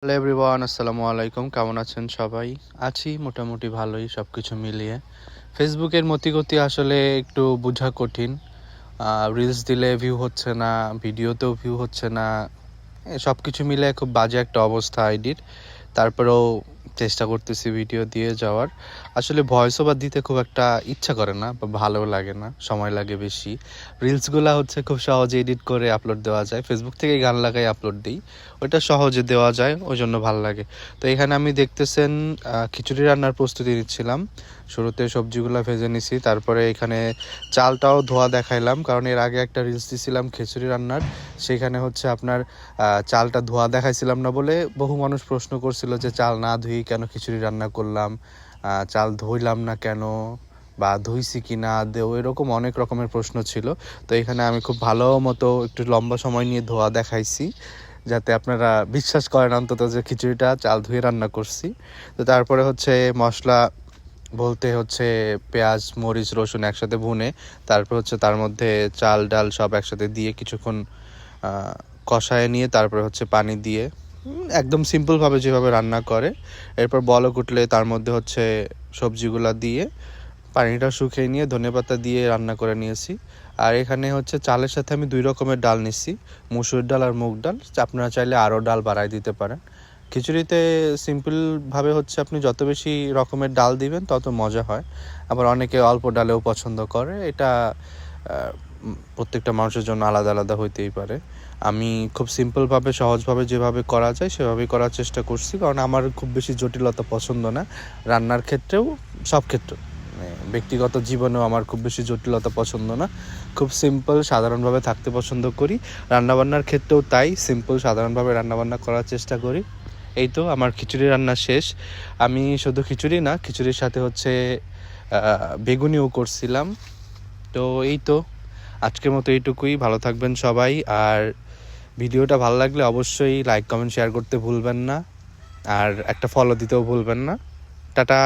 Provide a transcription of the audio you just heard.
Hello everyone, আসসালামু আলাইকুম। কেমন আছেন সবাই? আছি মোটামুটি ভালোই, সব কিছু মিলিয়ে। ফেসবুকের মতিগতি আসলে একটু বোঝা কঠিন। রিলস দিলে ভিউ হচ্ছে না, ভিডিওতেও ভিউ হচ্ছে না, সব কিছু মিলে খুব বাজে একটা অবস্থা আইডির। তারপরেও চেষ্টা করতেছি ভিডিও দিয়ে যাওয়ার। আসলে ভয়েস ওভার দিতে খুব একটা ইচ্ছা করে না বা ভালো লাগে না, সময় লাগে বেশি। রিলসগুলা হচ্ছে খুব সহজে এডিট করে আপলোড দেওয়া যায়, ফেসবুক থেকে গান লাগাই আপলোড দিই, ওইটা সহজে দেওয়া যায়, ওই জন্য ভালো লাগে। তো এখানে আমি দেখতেছেন খিচুড়ি রান্নার প্রস্তুতি নিচ্ছিলাম। শুরুতে সবজিগুলো ভেজে নিছি, তারপরে এখানে চালটাও ধোয়া দেখাইলাম, কারণ এর আগে একটা রিলস দিছিলাম খিচুড়ি রান্নার, সেখানে হচ্ছে আপনার চালটা ধোয়া দেখাইছিলাম না বলে বহু মানুষ প্রশ্ন করছিল যে চাল না ধুই কেন খিচুড়ি রান্না করলাম, চাল ধুইলাম না কেন, বা ধুইছি কি না দেও, এরকম অনেক রকমের প্রশ্ন ছিল। তো এখানে আমি খুব ভালো মতো একটু লম্বা সময় নিয়ে ধোয়া দেখাইছি, যাতে আপনারা বিশ্বাস করেন অন্তত যে খিচুড়িটা চাল ধুয়ে রান্না করছি। তো তারপরে হচ্ছে মশলা বলতে হচ্ছে পেঁয়াজ মরিচ রসুন একসাথে ভুনে, তারপর হচ্ছে তার মধ্যে চাল ডাল সব একসাথে দিয়ে কিছুক্ষণ কষায় নিয়ে তারপরে হচ্ছে পানি দিয়ে একদম সিম্পলভাবে যেভাবে রান্না করে, এরপর বলক উঠলে তার মধ্যে হচ্ছে সবজিগুলা দিয়ে পানিটা শুকিয়ে নিয়ে ধনেপাতা দিয়ে রান্না করে নিয়েছি। আর এখানে হচ্ছে চালের সাথে আমি 2 রকমের ডাল নিচ্ছি, মুসুর ডাল আর মুগ ডাল। আপনারা চাইলে আরও ডাল বাড়ায় দিতে পারেন। খিচুড়িতে সিম্পলভাবে হচ্ছে আপনি যত বেশি রকমের ডাল দিবেন তত মজা হয়। আবার অনেকে অল্প ডালেও পছন্দ করে, এটা প্রত্যেকটা মানুষের জন্য আলাদা আলাদা হইতেই পারে। আমি খুব সিম্পলভাবে সহজভাবে যেভাবে করা যায় সেভাবেই করার চেষ্টা করছি, কারণ আমার খুব বেশি জটিলতা পছন্দ না, রান্নার ক্ষেত্রেও সব ক্ষেত্রে, ব্যক্তিগত জীবনেও আমার খুব বেশি জটিলতা পছন্দ না, খুব সিম্পল সাধারণভাবে থাকতে পছন্দ করি। রান্নাবান্নার ক্ষেত্রেও তাই, সিম্পল সাধারণভাবে রান্নাবান্না করার চেষ্টা করি। এই তো আমার খিচুড়ি রান্না শেষ। আমি শুধু খিচুড়ি না, খিচুড়ির সাথে হচ্ছে বেগুনিও করছিলাম। তো এই তো আজকের মতো এইটুকুই। ভালো থাকবেন সবাই, আর ভিডিওটা ভালো লাগলে অবশ্যই লাইক কমেন্ট শেয়ার করতে ভুলবেন না, আর একটা ফলো দিতেও ভুলবেন না। টাটা।